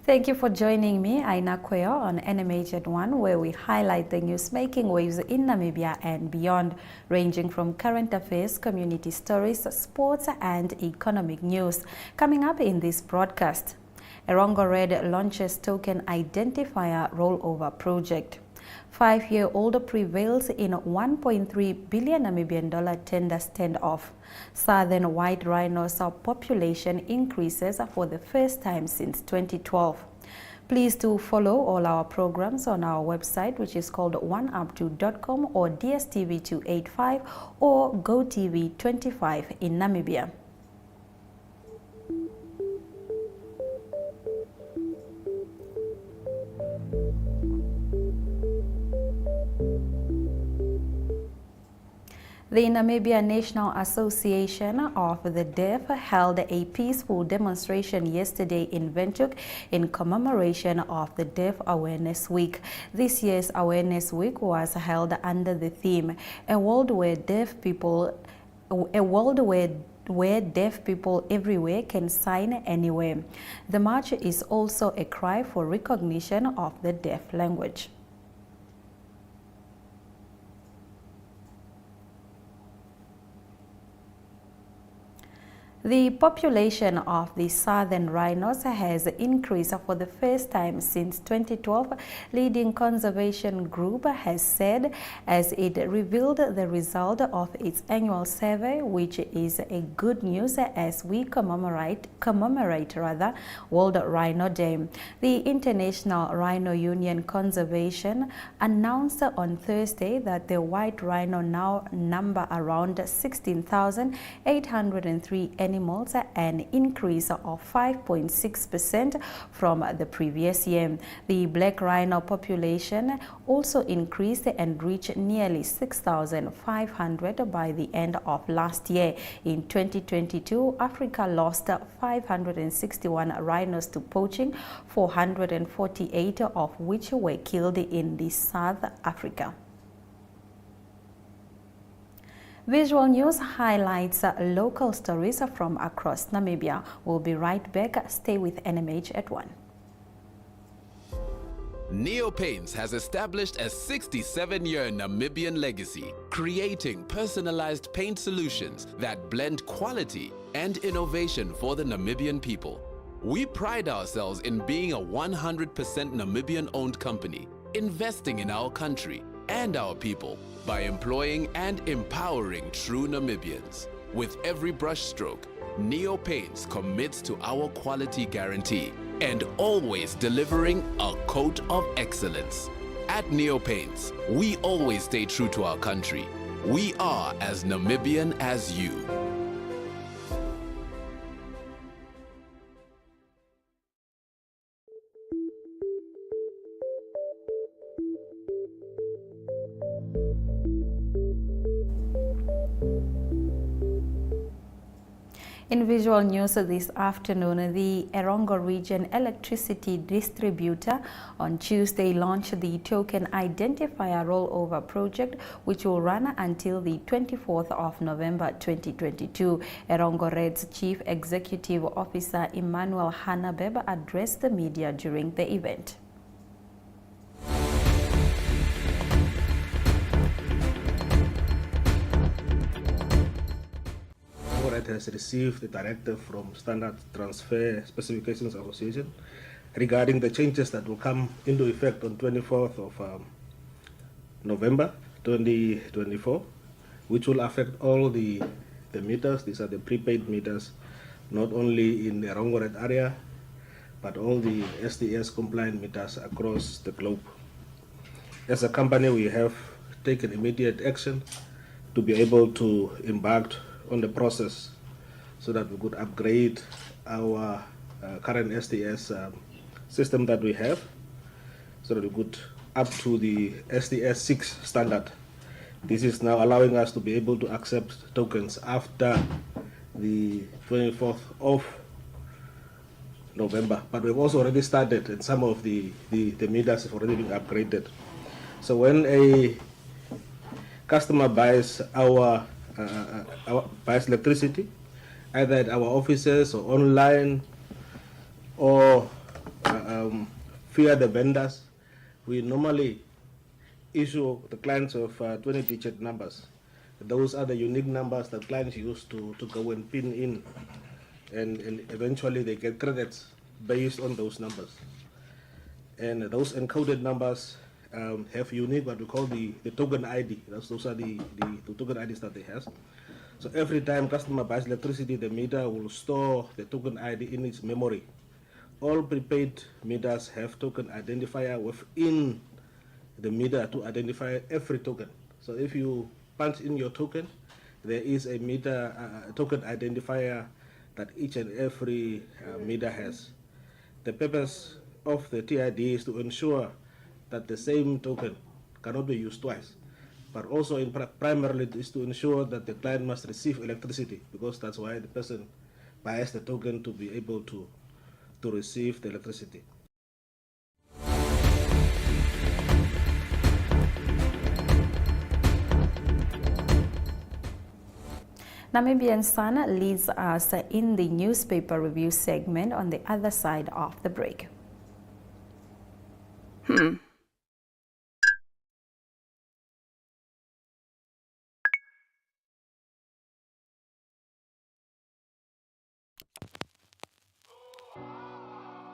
Thank you for joining me, Aina Kweo, on NMH at 1, where we highlight the news making waves in Namibia and beyond, ranging from current affairs, community stories, sports, and economic news. Coming up in this broadcast, Erongo Red launches Token Identifier Rollover project. 5-year-old prevails in $1.3 billion Namibian tender standoff. Southern white rhinos population increases for the first time since 2012. Please do follow all our programs on our website, which is called oneup2.com or DSTV 285 or GoTV 25 in Namibia. The Namibia National Association of the Deaf held a peaceful demonstration yesterday in Windhoek in commemoration of the Deaf Awareness Week. This year's Awareness Week was held under the theme, A world where deaf people everywhere can sign anywhere. The march is also a cry for recognition of the deaf language. The population of the southern rhinos has increased for the first time since 2012, leading conservation group has said, as it revealed the result of its annual survey, which is a good news as we commemorate World Rhino Day. The International Rhino Union Conservation announced on Thursday that the white rhino now number around 16,803 animals, an increase of 5.6% from the previous year. The black rhino population also increased and reached nearly 6,500 by the end of last year. In 2022, Africa lost 561 rhinos to poaching, 448 of which were killed in South Africa. Visual News highlights local stories from across Namibia. We'll be right back. Stay with NMH at 1. Neo Paints has established a 67-year Namibian legacy, creating personalized paint solutions that blend quality and innovation for the Namibian people. We pride ourselves in being a 100% Namibian-owned company, investing in our country and our people by employing and empowering true Namibians. With every brushstroke, Neo Paints commits to our quality guarantee and always delivering a coat of excellence. At Neo Paints, we always stay true to our country. We are as Namibian as you. In visual news this afternoon, the Erongo region electricity distributor on Tuesday launched the Token Identifier Rollover project, which will run until the 24th of November 2022. Erongo Red's Chief Executive Officer Emmanuel Hanabeb addressed the media during the event. Has received a directive from Standard Transfer Specifications Association regarding the changes that will come into effect on 24th of November 2024, which will affect all the meters. These are the prepaid meters, not only in the Erongo Red area, but all the SDS compliant meters across the globe. As a company, we have taken immediate action to be able to embark on the process so that we could upgrade our current SDS system that we have, so that we could up to the SDS 6 standard. This is now allowing us to be able to accept tokens after the 24th of November. But we've also already started, and some of the meters have already been upgraded. So when a customer buys buys electricity, either at our offices or online or via the vendors, we normally issue the clients of 20-digit numbers. Those are the unique numbers that clients use to go and pin in, and eventually they get credits based on those numbers. And those encoded numbers have unique, what we call the token ID. Those are the token IDs that they have. So every time customer buys electricity, the meter will store the token ID in its memory. All prepaid meters have token identifier within the meter to identify every token. So if you punch in your token, there is a meter token identifier that each and every meter has. The purpose of the TID is to ensure that the same token cannot be used twice, but also primarily is to ensure that the client must receive electricity, because that's why the person buys the token, to be able to receive the electricity. Namibian Sun leads us in the newspaper review segment on the other side of the break.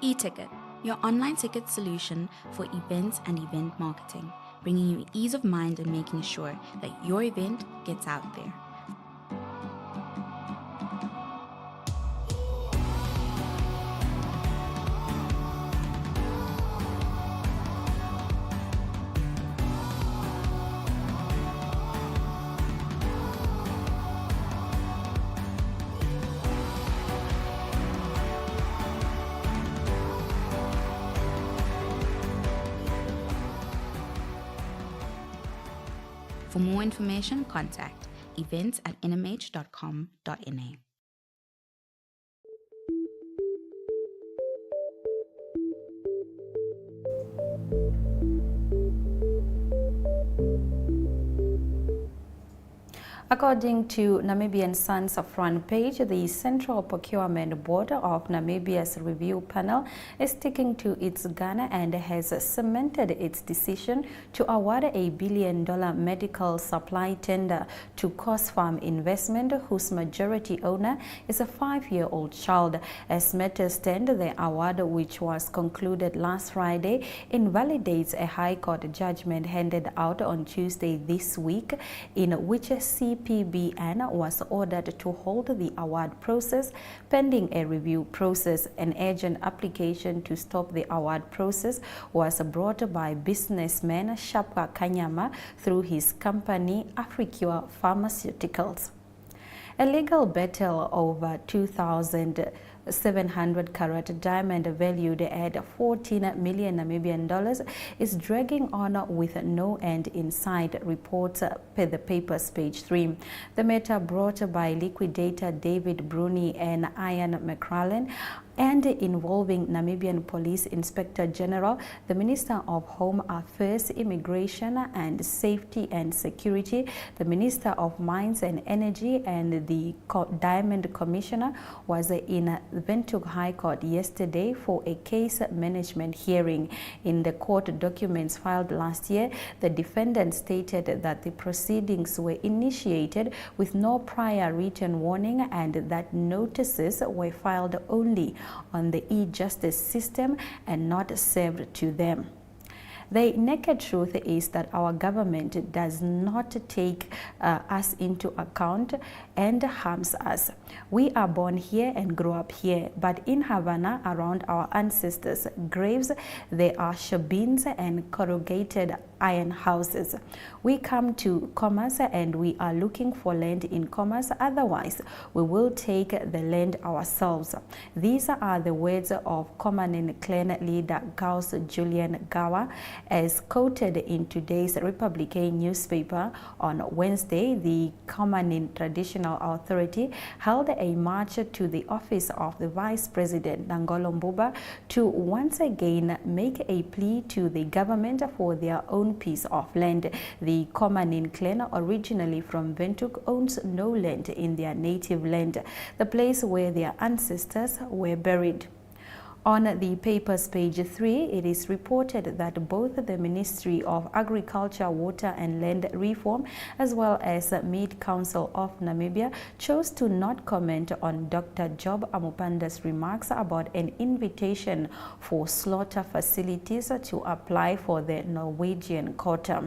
eTicket, your online ticket solution for events and event marketing, bringing you ease of mind and making sure that your event gets out there. For more information, contact events@nmh.com.na. According to Namibian Sun's front page, the Central Procurement Board of Namibia's review panel is sticking to its gun and has cemented its decision to award a $1 billion medical supply tender to Coast Farm Investment, whose majority owner is a 5-year-old child. As matters stand, the award, which was concluded last Friday, invalidates a High Court judgment handed out on Tuesday this week, in which CPBN was ordered to hold the award process pending a review process. An urgent application to stop the award process was brought by businessman Shapwa Kanyama through his company Africure Pharmaceuticals. A legal battle over 2,700 carat diamond valued at 14 million Namibian dollars is dragging on with no end in sight, reports per the paper's page 3. The matter, brought by liquidator David Bruni and Ian McCrallen, and involving Namibian Police Inspector General, the Minister of Home Affairs, Immigration and Safety and Security, the Minister of Mines and Energy, and the Diamond Commissioner, was in Windhoek High Court yesterday for a case management hearing. In the court documents filed last year, the defendant stated that the proceedings were initiated with no prior written warning and that notices were filed only on the e-justice system and not served to them. The naked truth is that our government does not take us into account and harms us. We are born here and grow up here, but in Havana, around our ancestors' graves, there are shabins and corrugated iron houses. We come to commerce and we are looking for land in commerce, otherwise we will take the land ourselves. These are the words of Komanin clan leader Gauss Julian Gawa, as quoted in today's Republican newspaper. On Wednesday, the Komanin Traditional Authority held a march to the office of the Vice President Nangolo Mbuba to once again make a plea to the government for their own piece of land. The Komanin clan, originally from Windhoek, owns no land in their native land, the place where their ancestors were buried. On the paper's page 3, it is reported that both the Ministry of Agriculture, Water and Land Reform as well as Mid-Council of Namibia chose to not comment on Dr. Job Amupanda's remarks about an invitation for slaughter facilities to apply for the Norwegian quota.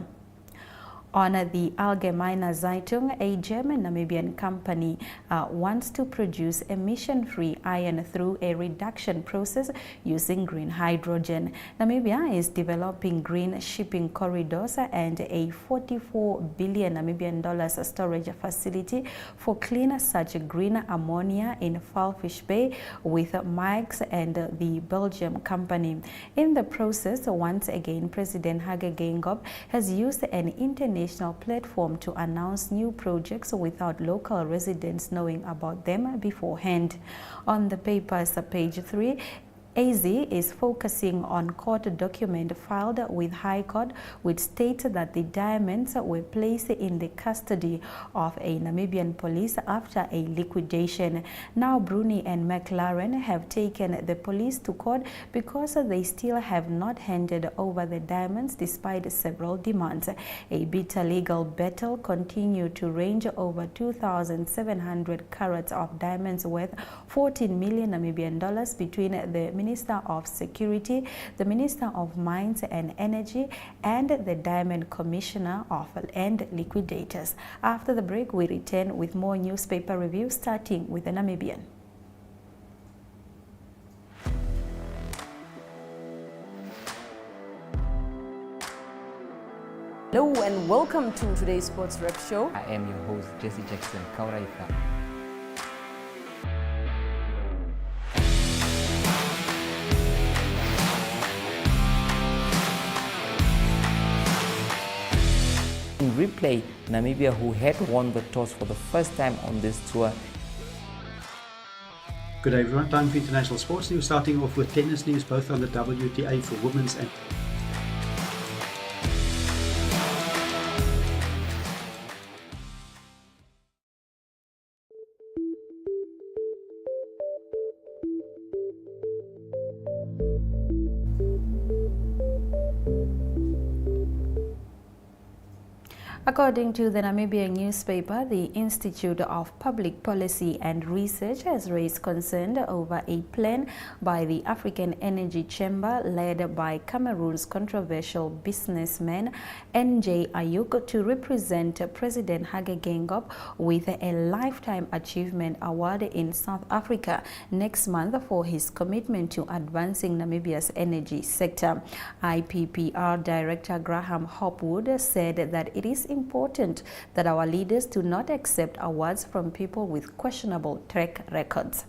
On the Allgemeine Zeitung, a German Namibian company wants to produce emission-free iron through a reduction process using green hydrogen. Namibia is developing green shipping corridors and a $44 billion Namibian storage facility for clean such green ammonia in Falfish Bay with Mike's and the Belgium company. In the process, once again, President Hage Geingob has used an international platform to announce new projects without local residents knowing about them beforehand. On the paper's page 3, AZ is focusing on court document filed with High Court which states that the diamonds were placed in the custody of a Namibian police after a liquidation. Now Bruni and McLaren have taken the police to court because they still have not handed over the diamonds despite several demands. A bitter legal battle continued to range over 2,700 carats of diamonds worth 14 million Namibian dollars between the Minister of Security, the Minister of Mines and Energy, and the Diamond Commissioner of Land Liquidators. After the break, we return with more newspaper reviews, starting with the Namibian. Hello and welcome to today's Sports Rep Show. I am your host, Jesse Jackson Kauraitha. In replay, Namibia, who had won the toss for the first time on this tour. Good day everyone, time for international sports news, starting off with tennis news both on the WTA for women's and According to the Namibian newspaper, the Institute of Public Policy and Research has raised concern over a plan by the African Energy Chamber led by Cameroon's controversial businessman NJ Ayuk to represent President Hage Geingob with a Lifetime Achievement Award in South Africa next month for his commitment to advancing Namibia's energy sector. IPPR Director Graham Hopwood said that it is important that our leaders do not accept awards from people with questionable track records.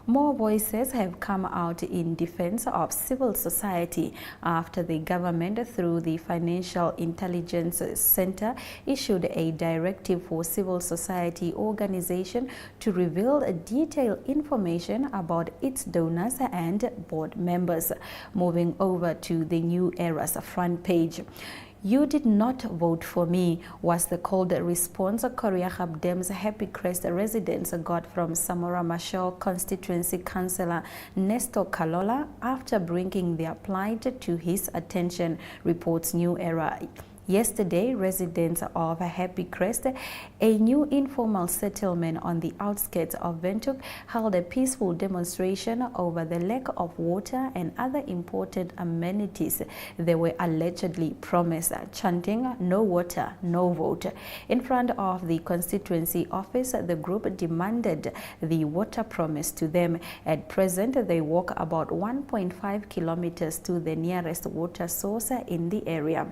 More voices have come out in defense of civil society after the government, through the Financial Intelligence Center, issued a directive for civil society organizations to reveal detailed information about its donors and board members. Moving over to the New Era's front page. "You did not vote for me," was the cold response Korea Dem's Happy Crest residents got from Samora Machel constituency councillor Nestor Kalola after bringing their plight to his attention, reports New Era. Yesterday, residents of Happy Crest, a new informal settlement on the outskirts of Windhoek, held a peaceful demonstration over the lack of water and other important amenities they were allegedly promised, chanting "No water, no vote." In front of the constituency office, the group demanded the water promise to them. At present, they walk about 1.5 kilometers to the nearest water source in the area.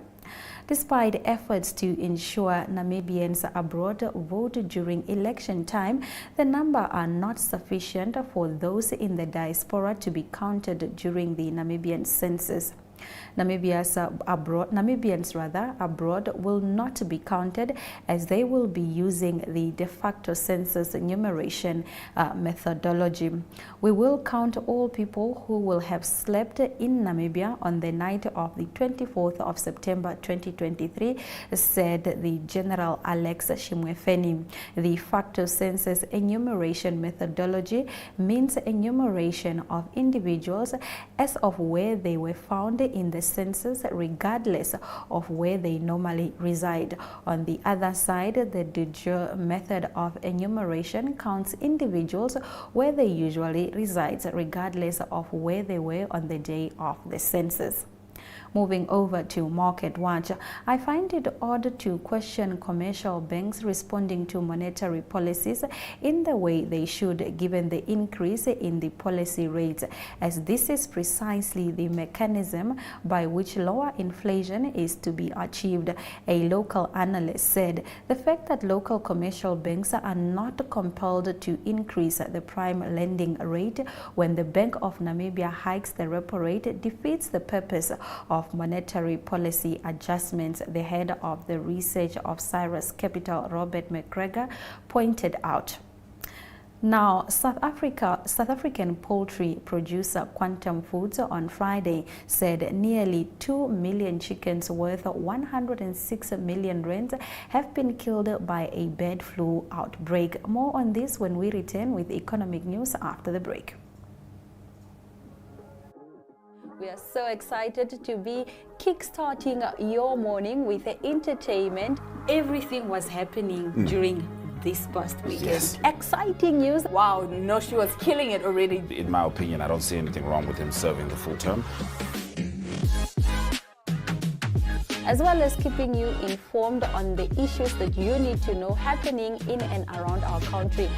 Despite efforts to ensure Namibians abroad vote during election time, the number are not sufficient for those in the diaspora to be counted during the Namibian census. Namibians abroad will not be counted, as they will be using the de facto census enumeration methodology. We will count all people who will have slept in Namibia on the night of the 24th of September 2023, said the General Alex Shimwefeni. The de facto census enumeration methodology means enumeration of individuals as of where they were found in the census, regardless of where they normally reside. On the other side, the de jure method of enumeration counts individuals where they usually reside, regardless of where they were on the day of the census. Moving over to Market Watch, I find it odd to question commercial banks responding to monetary policies in the way they should, given the increase in the policy rates, as this is precisely the mechanism by which lower inflation is to be achieved. A local analyst said the fact that local commercial banks are not compelled to increase the prime lending rate when the Bank of Namibia hikes the repo rate defeats the purpose of monetary policy adjustments, the head of the research of Cyrus Capital, Robert McGregor, pointed out. Now, South African poultry producer Quantum Foods on Friday said nearly 2 million chickens worth 106 million rands have been killed by a bird flu outbreak. More on this when we return with economic news after the break. We are so excited to be kickstarting your morning with entertainment. Everything was happening during this past weekend. Yes. Exciting news. Wow, no, she was killing it already. In my opinion, I don't see anything wrong with him serving the full term. As well as keeping you informed on the issues that you need to know happening in and around our country.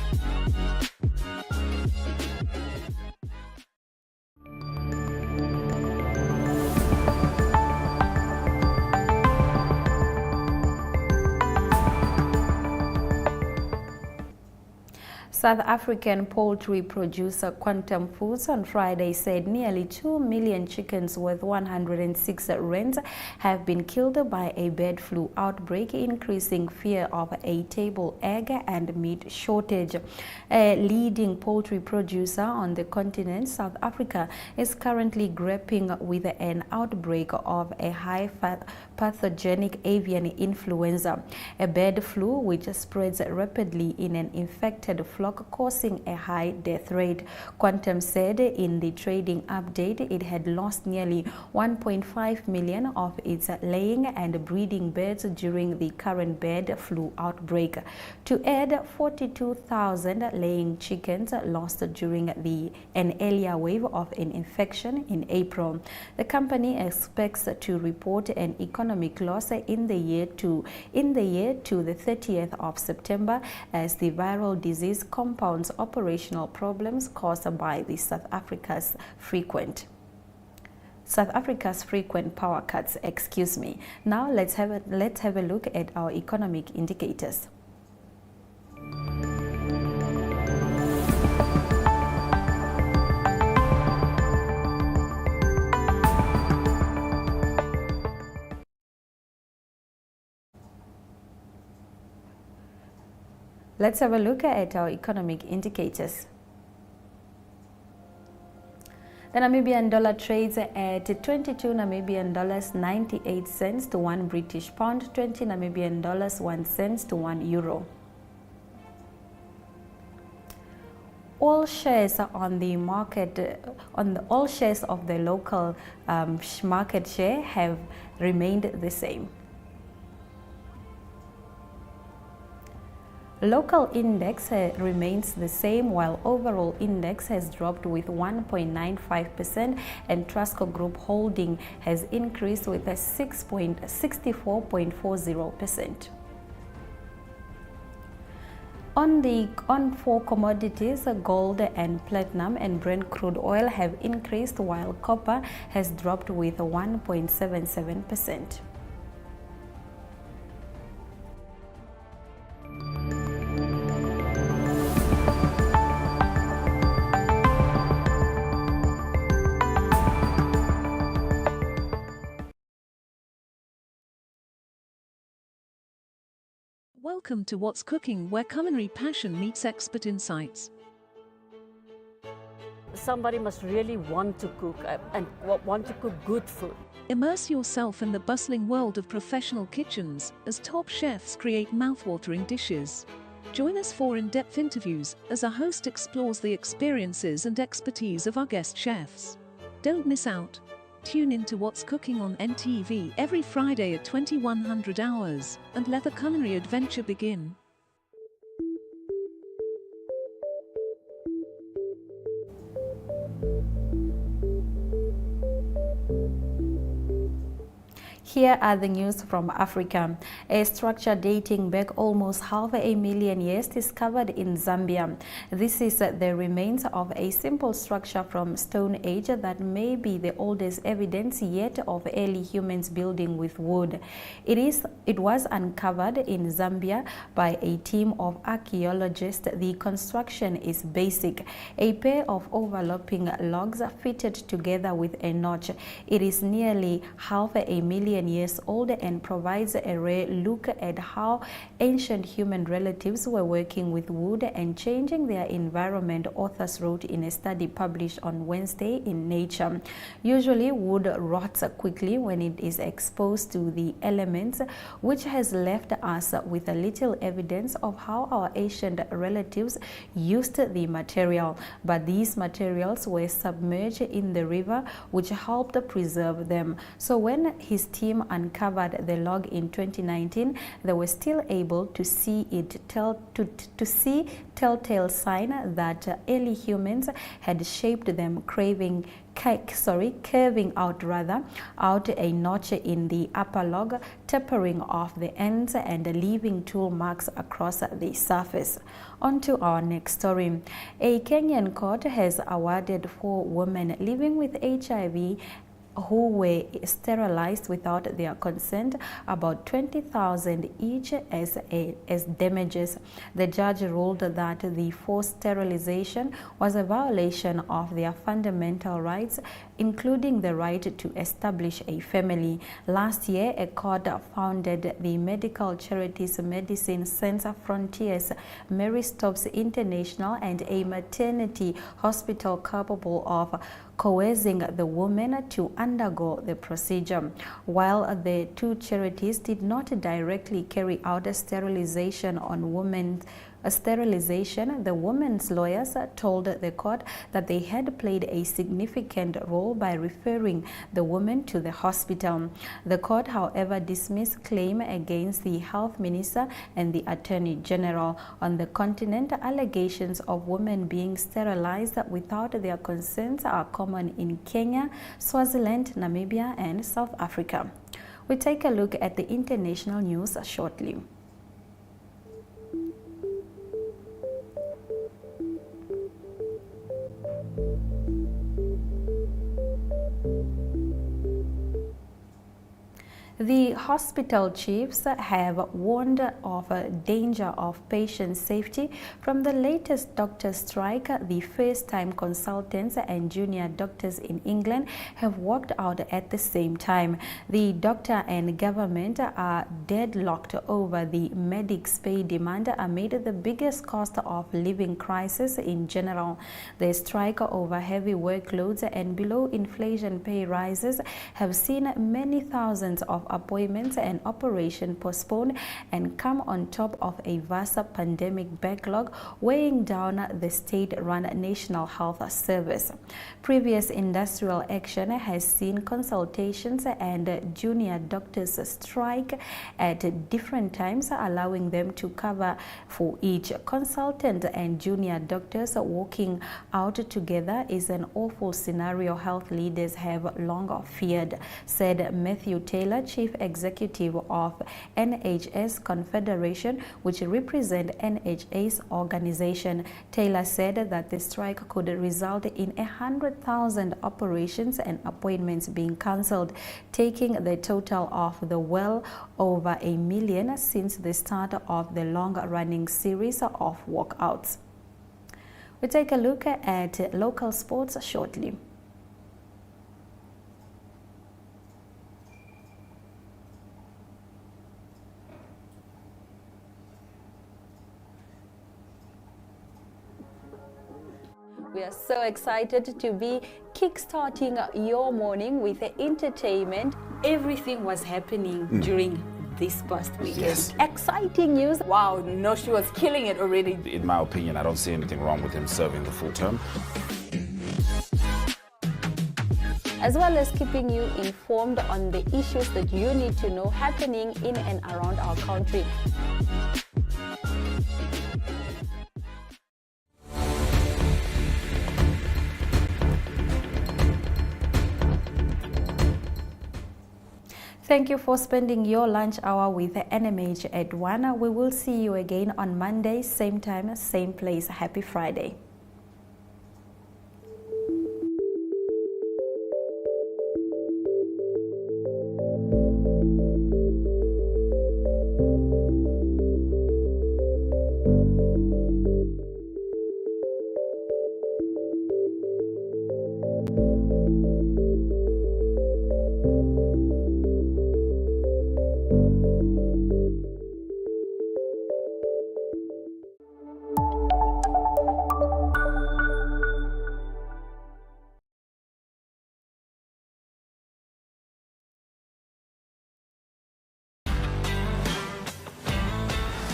South African poultry producer Quantum Foods on Friday said nearly 2 million chickens worth 106 rands have been killed by a bird flu outbreak, increasing fear of a table egg and meat shortage. A leading poultry producer on the continent, South Africa, is currently grappling with an outbreak of a high pathogenic avian influenza, a bird flu which spreads rapidly in an infected flock, causing a high death rate. Quantum said in the trading update it had lost nearly 1.5 million of its laying and breeding birds during the current bird flu outbreak. To add 42,000 laying chickens lost during an earlier wave of an infection in April. The company expects to report an economic loss in the year to the 30th of September as the viral disease compounds operational problems caused by the South Africa's frequent power cuts. Excuse me. Now let's have a look at our economic indicators. Let's have a look at our economic indicators. The Namibian dollar trades at 22 Namibian dollars 98 cents to 1 British pound, 20 Namibian dollars 1 cent to 1 euro. All shares on the market, all shares of the local market share have remained the same. Local index remains the same, while overall index has dropped with 1.95% and Trustco Group holding has increased with a 64.40%. For commodities, gold and platinum and Brent crude oil have increased, while copper has dropped with 1.77%. Welcome to What's Cooking, where culinary passion meets expert insights. Somebody must really want to cook and want to cook good food. Immerse yourself in the bustling world of professional kitchens as top chefs create mouth-watering dishes. Join us for in-depth interviews as our host explores the experiences and expertise of our guest chefs. Don't miss out. Tune in to What's Cooking on NTV every Friday at 2100 hours and let the culinary adventure begin. Here are the news from Africa. A structure dating back almost 500,000 years discovered in Zambia. This is the remains of a simple structure from Stone Age that may be the oldest evidence yet of early humans building with wood. It was uncovered in Zambia by a team of archaeologists. The construction is basic, a pair of overlapping logs fitted together with a notch. It is nearly 500,000 years old and provides a rare look at how ancient human relatives were working with wood and changing their environment, authors wrote in a study published on Wednesday in Nature. Usually wood rots quickly when it is exposed to the elements, which has left us with a little evidence of how our ancient relatives used the material. But these materials were submerged in the river, which helped preserve them. So when his team uncovered the log in 2019, they were still able to see telltale sign that early humans had shaped them, carving out a notch in the upper log, tapering off the ends and leaving tool marks across the surface. On to our next story. A Kenyan court has awarded 4 women living with HIV who were sterilized without their consent about 20,000 each as damages. The judge ruled that the forced sterilization was a violation of their fundamental rights, including the right to establish a family. Last year, a court founded the medical charities Medicine Sans Frontiers, Mary Stopes International, and a maternity hospital capable of coercing the women to undergo the procedure. While the 2 charities did not directly carry out a sterilization on women, the women's lawyers told the court that they had played a significant role by referring the women to the hospital. The court, however, dismissed claim against the health minister and the attorney general. On the continent, allegations of women being sterilized without their consent are common in Kenya, Swaziland, Namibia, and South Africa. We take a look at the international news shortly. The hospital chiefs have warned of a danger of patient safety from the latest doctor strike. The first-time consultants and junior doctors in England have walked out at the same time. The doctor and government are deadlocked over the medics' pay demand amid the biggest cost of living crisis in general. The strike over heavy workloads and below inflation pay rises have seen many thousands of appointments and operations postponed and come on top of a vast pandemic backlog weighing down the state-run National Health Service. Previous industrial action has seen consultations and junior doctors strike at different times, allowing them to cover for each. Consultant and junior doctors working out together is an awful scenario health leaders have long feared, said Matthew Taylor, Chief Executive of NHS Confederation, which represents NHS organization. Taylor said that the strike could result in 100,000 operations and appointments being cancelled, taking the total of the well over 1 million since the start of the long-running series of walkouts. We take a look at local sports shortly. We are so excited to be kickstarting your morning with entertainment. Everything was happening during this past weekend. Yes. Exciting news. Wow, no, she was killing it already. In my opinion, I don't see anything wrong with him serving the full term. As well as keeping you informed on the issues that you need to know happening in and around our country. Thank you for spending your lunch hour with the NMH at 1. We will see you again on Monday, same time, same place. Happy Friday.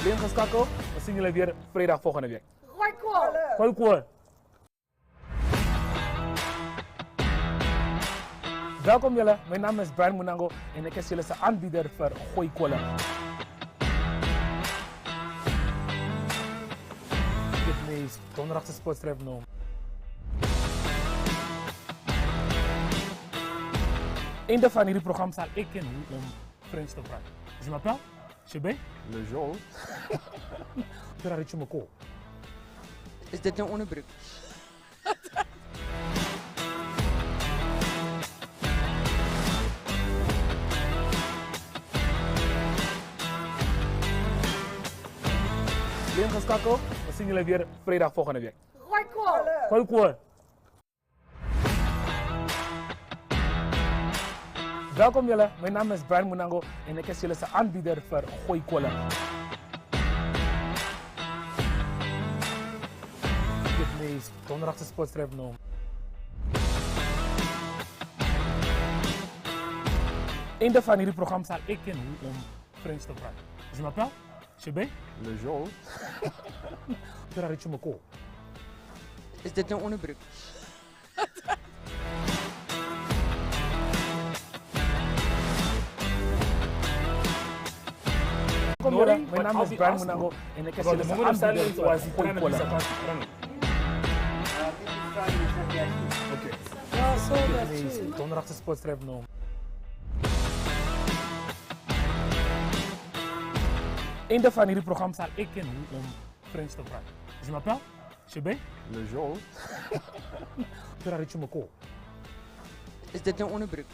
Blijf geschakeld. We zien jullie weer vrijdag volgende week. Gooi kool. Welkom jullie, mijn naam is Brian Munango en ik is jullie aanbieder voor Gooi Kolen. Dit is donderdagse sportstrip nu. Einde van hierdie programma zal ik en hoe om Frans te praten. Je m'appelle? Je bent? Le jour. Daar rit je me kool. Is dit een onderbroek? Blijf geschakeld. We zien jullie weer vrijdag volgende week. Gooi kool. Gooi kool. Welkom jullie, mijn naam is Brian Munango en ik is jullie aanbieder voor Gooi Kolen. Dit is donderdagse sportstrip nu. Einde van hierdie programma zal ik en hoe om Frans te praten. Je m'appelle? Je bent? Le jour. Daar rit je me kool. Is dit een onderbroek? Mijn naam is Brian Munango en ik is jullie aanbieder voor Gooi Kolen. Dit is donderdagse sportstrip nu. Einde van hierdie programma zal ik en hoe om Frans te praten. Je m'appelle? Je bent? Le jour. Daar rit je me kool. Is dit een onderbroek?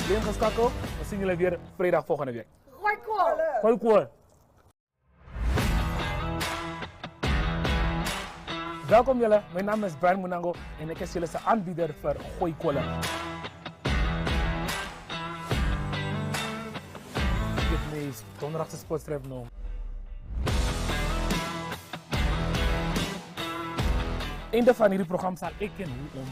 Blijf geschakeld. We zien jullie weer vrijdag volgende week. Gooi kool. Gooi kool. Welkom jullie, mijn naam is Brian Munango en ik is jullie aanbieder voor Gooi Kolen. Dit is donderdagse sportstrip nu. Einde van hierdie programma zal ik en hoe om